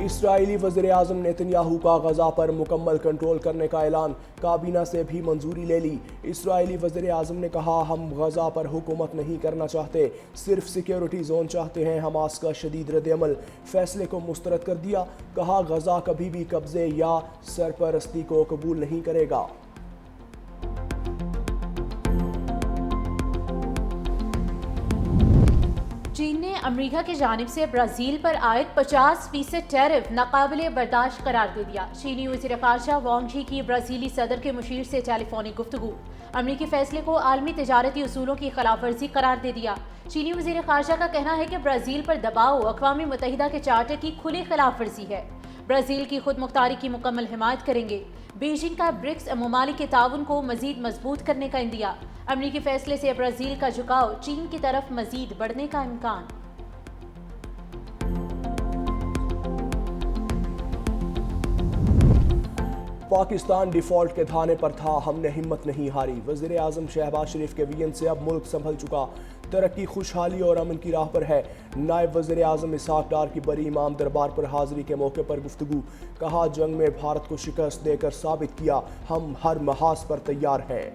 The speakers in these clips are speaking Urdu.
اسرائیلی وزیر اعظم نیتن کا غزہ پر مکمل کنٹرول کرنے کا اعلان، کابینہ سے بھی منظوری لے لی۔ اسرائیلی وزیر اعظم نے کہا، ہم غزہ پر حکومت نہیں کرنا چاہتے، صرف سیکیورٹی زون چاہتے ہیں۔ حماس کا شدید رد عمل، فیصلے کو مسترد کر دیا، کہا غزہ کبھی بھی قبضے یا سرپرستی کو قبول نہیں کرے گا۔ چین نے امریکہ کی جانب سے برازیل پر عائد 50% ٹیرف ناقابل برداشت قرار دے دیا۔ چینی وزیر خارجہ وانگ جی کی برازیلی صدر کے مشیر سے ٹیلی فونک گفتگو، امریکی فیصلے کو عالمی تجارتی اصولوں کی خلاف ورزی قرار دے دیا۔ چینی وزیر خارجہ کا کہنا ہے کہ برازیل پر دباؤ اقوام متحدہ کے چارٹر کی کھلی خلاف ورزی ہے۔ برازیل کی خود مختاری کی مکمل حمایت کریں گے۔ بیجنگ کا برکس ممالک کے تعاون کو مزید مضبوط کرنے کا عندیہ، امریکی فیصلے سے برازیل کا جھکاؤ چین کی طرف مزید بڑھنے کا امکان۔ پاکستان ڈیفالٹ کے دھانے پر تھا، ہم نے ہمت نہیں ہاری، وزیر اعظم شہباز شریف کے ویژن سے اب ملک سنبھل چکا، ترقی خوشحالی اور امن کی راہ پر ہے۔ نائب وزیر اعظم اسحاق ڈار کی بری امام دربار پر حاضری کے موقع پر گفتگو، کہا جنگ میں بھارت کو شکست دے کر ثابت کیا، ہم ہر محاذ پر تیار ہیں۔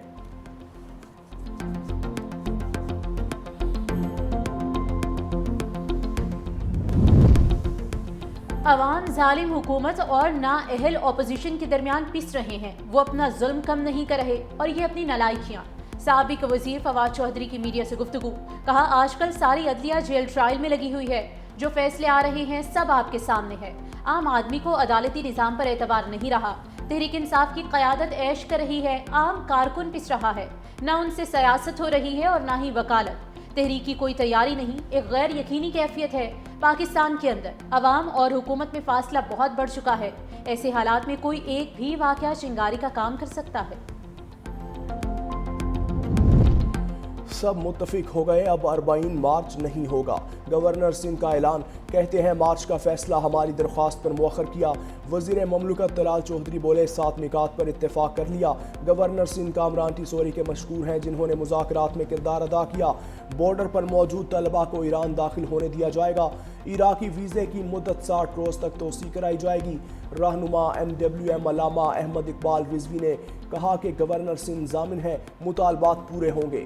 عوام ظالم حکومت اور نااہل اپوزیشن کے درمیان پس رہے ہیں، وہ اپنا ظلم کم نہیں کر رہے اور یہ اپنی نالائکیاں۔ سابق وزیر فواد چودھری کی میڈیا سے گفتگو، کہا آج کل ساری عدلیہ جیل ٹرائل میں لگی ہوئی ہے، جو فیصلے آ رہے ہیں سب آپ کے سامنے ہے، عام آدمی کو عدالتی نظام پر اعتبار نہیں رہا، تحریک انصاف کی قیادت عیش کر رہی ہے، عام کارکن پس رہا ہے، نہ ان سے سیاست ہو رہی ہے اور نہ ہی وکالت، تحریک کی کوئی تیاری نہیں، ایک غیر یقینی کیفیت ہے۔ پاکستان کے اندر عوام اور حکومت میں فاصلہ بہت بڑھ چکا ہے، ایسے حالات میں کوئی ایک بھی واقعہ چنگاری کا کام کر سکتا ہے۔ سب متفق ہو گئے، اب 40 مارچ نہیں ہوگا، گورنر سندھ کا اعلان، کہتے ہیں مارچ کا فیصلہ ہماری درخواست پر مؤخر کیا۔ وزیر مملکت طلال چودھری بولے 7 نکات پر اتفاق کر لیا۔ گورنر سندھ کامران ٹیسوری کے مشکور ہیں جنہوں نے مذاکرات میں کردار ادا کیا۔ بارڈر پر موجود طلبہ کو ایران داخل ہونے دیا جائے گا، عراقی ویزے کی مدت 60 روز تک توسیع کرائی جائے گی۔ رہنما MWM علامہ احمد اقبال رضوی نے کہا کہ گورنر سندھ ضامن ہے، مطالبات پورے ہوں گے۔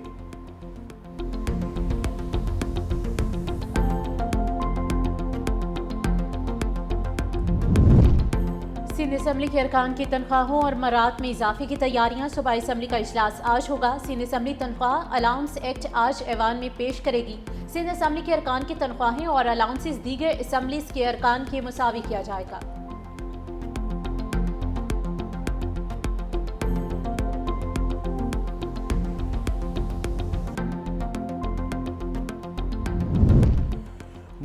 سندھ اسمبلی کے ارکان کی تنخواہوں اور مرات میں اضافے کی تیاریاں، صوبائی اسمبلی کا اجلاس آج ہوگا۔ سندھ اسمبلی تنخواہ الاؤنس ایکٹ آج ایوان میں پیش کرے گی۔ سندھ اسمبلی کے ارکان کی تنخواہیں اور الاؤنسز دیگر اسمبلیز کے ارکان کے مساوی کیا جائے گا۔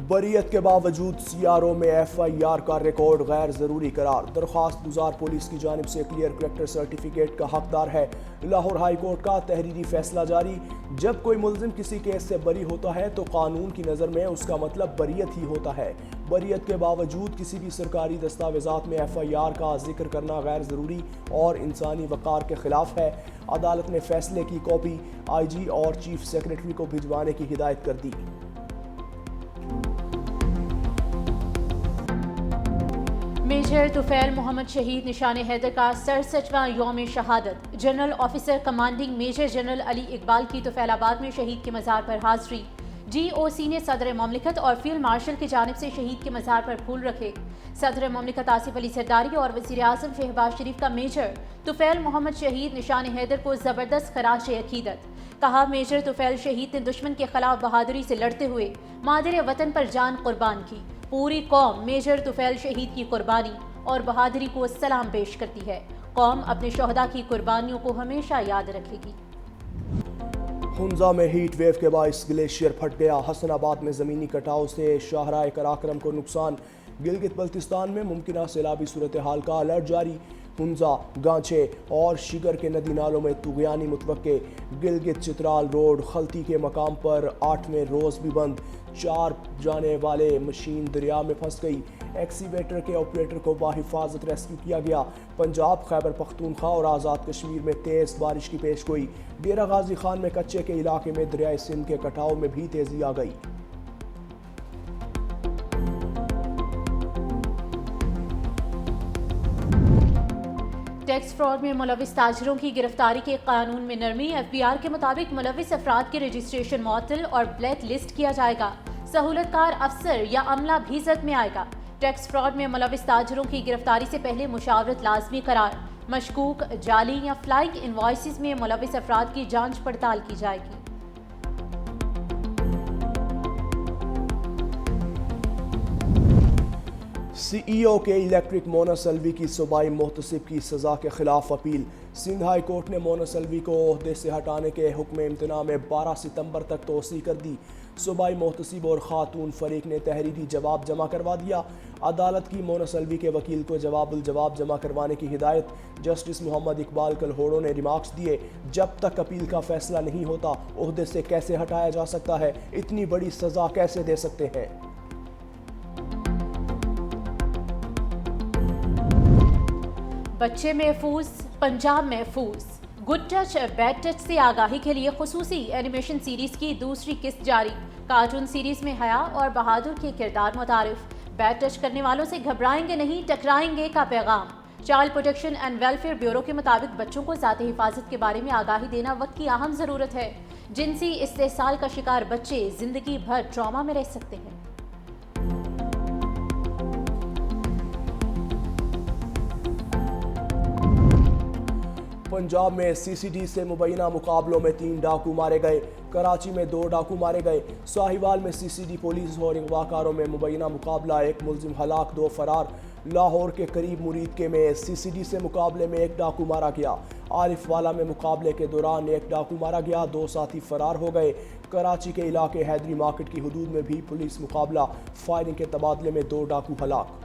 بریت کے باوجود CRO میں FIR کا ریکارڈ غیر ضروری قرار، درخواست گزار پولیس کی جانب سے کلیئر کریکٹر سرٹیفکیٹ کا حقدار ہے۔ لاہور ہائی کورٹ کا تحریری فیصلہ جاری، جب کوئی ملزم کسی کیس سے بری ہوتا ہے تو قانون کی نظر میں اس کا مطلب بریت ہی ہوتا ہے۔ بریت کے باوجود کسی بھی سرکاری دستاویزات میں FIR کا ذکر کرنا غیر ضروری اور انسانی وقار کے خلاف ہے۔ عدالت نے فیصلے کی کاپی IG اور چیف سیکریٹری کو بھجوانے کی ہدایت کر دی۔ میجر طفیل محمد شہید نشان حیدر کا 67واں یوم شہادت، general officer commanding major general Ali Iqbal کی طفیل آباد میں شہید کے مزار پر حاضری۔ GOC نے صدر مملکت اور فیلڈ مارشل کی جانب سے شہید کے مزار پر پھول رکھے۔ صدر مملکت آصف علی زرداری اور وزیر اعظم شہباز شریف کا میجر طفیل محمد شہید نشان حیدر کو زبردست خراج عقیدت، کہا میجر طفیل شہید نے دشمن کے خلاف بہادری سے لڑتے ہوئے مادر وطن پر جان قربان کی۔ پوری قوم میجر طفیل شہید کی قربانی اور بہادری کو سلام پیش کرتی ہے۔ قوم اپنے شہداء کی قربانیوں کو ہمیشہ یاد رکھے گی۔ ہنزا میں ہیٹ ویو کے باعث گلیشیئر پھٹ گیا، حسن آباد میں زمینی کٹاؤ سے شاہراہ قراقرم کو نقصان، گلگت بلتستان میں ممکنہ سیلابی صورتحال کا الرٹ جاری، ہنزا، گانچے اور شگر کے ندی نالوں میں طغیانی متوقع، گلگت چترال روڈ خلطی کے مقام پر 8ویں روز بھی بند، 4 جانے والے مشین دریا میں پھنس گئی، ایکسیویٹر کے آپریٹر کو بحفاظت ریسکیو کیا گیا۔ پنجاب، خیبر پختونخوا اور آزاد کشمیر میں تیز بارش کی پیش گوئی، ڈیرہ غازی خان میں کچے کے علاقے میں دریائے سندھ کے کٹاؤ میں بھی تیزی آ گئی۔ ٹیکس فراڈ میں ملوث تاجروں کی گرفتاری کے قانون میں نرمی، FBR کے مطابق ملوث افراد کے رجسٹریشن معطل اور بلیک لسٹ کیا جائے گا۔ سہولت کار افسر یا عملہ بھی زد میں آئے گا۔ ٹیکس فراڈ میں ملوث تاجروں کی گرفتاری سے پہلے مشاورت لازمی قرار۔ مشکوک، جعلی یا فلائنگ انوائسز میں ملوث افراد کی جانچ پڑتال کی جائے گی۔ سی ای او کے الیکٹرک مونس الوی کی صوبائی محتسب کی سزا کے خلاف اپیل۔ سندھ ہائی کورٹ نے مونس الوی کو عہدے سے ہٹانے کے حکم امتناع میں 12 ستمبر تک توسیع کر دی۔ صوبائی محتسب اور خاتون فریق نے تحریری جواب جمع کروا دیا۔ عدالت کی مونس الوی کے وکیل کو جواب الجواب جمع کروانے کی ہدایت۔ جسٹس محمد اقبال کلہوڑو نے ریمارکس دیے، جب تک اپیل کا فیصلہ نہیں ہوتا عہدے سے کیسے ہٹایا جا سکتا ہے، اتنی بڑی سزا کیسے دے سکتے ہیں۔ بچے محفوظ، پنجاب محفوظ۔ گڈ ٹچ بیڈ ٹچ سے آگاہی کے لیے خصوصی اینیمیشن سیریز کی دوسری قسط جاری۔ کارٹون سیریز میں حیا اور بہادر کے کردار متعارف۔ بیڈ ٹچ کرنے والوں سے گھبرائیں گے نہیں، ٹکرائیں گے کا پیغام۔ Child protection and welfare bureau کے مطابق بچوں کو ذاتی حفاظت کے بارے میں آگاہی دینا وقت کی اہم ضرورت ہے۔ جنسی استحصال کا شکار بچے زندگی بھر ٹراما میں رہ سکتے ہیں۔ پنجاب میں سی سی ڈی سے مبینہ مقابلوں میں 3 ڈاکو مارے گئے۔ کراچی میں 2 ڈاکو مارے گئے۔ ساہیوال میں سی سی ڈی پولیس اور اغواکاروں میں مبینہ مقابلہ، 1 ملزم ہلاک 2 فرار۔ لاہور کے قریب مرید میں سی سی ڈی سے مقابلے میں 1 ڈاکو مارا گیا۔ عارف والا میں مقابلے کے دوران 1 ڈاکو مارا گیا، 2 ساتھی فرار ہو گئے۔ کراچی کے علاقے حیدری مارکیٹ کی حدود میں بھی پولیس مقابلہ، فائرنگ کے تبادلے میں 2 ڈاکو ہلاک۔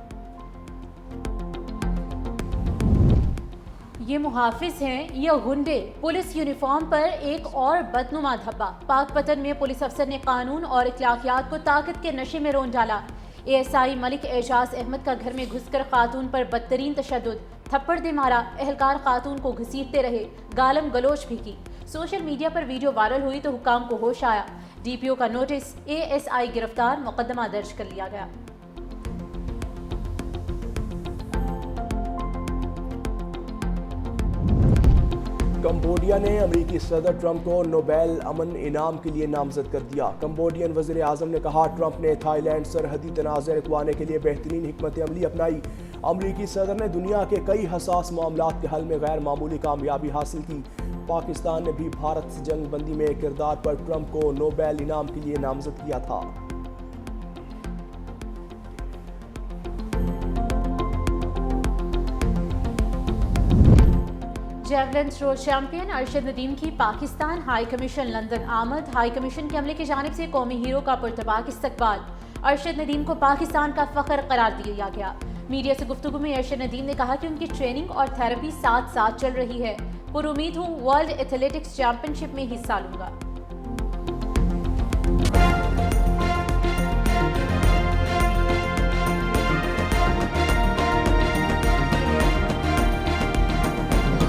یہ محافظ ہیں یا غنڈے؟ پولیس یونیفارم پر ایک اور بدنما دھبا۔ پاک پتن میں پولیس افسر نے قانون اور اخلاقیات کو طاقت کے نشے میں رون ڈالا۔ ASI ملک اعجاز احمد کا گھر میں گھس کر خاتون پر بدترین تشدد، تھپڑ دے مارا۔ اہلکار خاتون کو گھسیٹتے رہے، گالم گلوچ بھی کی۔ سوشل میڈیا پر ویڈیو وائرل ہوئی تو حکام کو ہوش آیا۔ DPO کا نوٹس، ASI گرفتار، مقدمہ درج کر لیا گیا۔ کمبوڈیا نے امریکی صدر ٹرمپ کو نوبیل امن انعام کے لیے نامزد کر دیا۔ کمبوڈین وزیر اعظم نے کہا، ٹرمپ نے تھائی لینڈ سرحدی تنازع رکوانے کے لیے بہترین حکمت عملی اپنائی۔ امریکی صدر نے دنیا کے کئی حساس معاملات کے حل میں غیر معمولی کامیابی حاصل کی۔ پاکستان نے بھی بھارت سے جنگ بندی میں کردار پر ٹرمپ کو نوبیل انعام کے لیے نامزد کیا تھا۔ Javelin throw champion Arshad Nadeem کی پاکستان ہائی کمیشن لندن آمد۔ ہائی کمیشن کے عملے کی جانب سے قومی ہیرو کا پرتپاک استقبال۔ ارشد ندیم کو پاکستان کا فخر قرار دیا گیا۔ میڈیا سے گفتگو میں ارشد ندیم نے کہا کہ ان کی ٹریننگ اور تھراپی ساتھ ساتھ چل رہی ہے۔ پر امید ہوں ورلڈ ایتھلیٹکس چیمپئن شپ میں حصہ لوں گا۔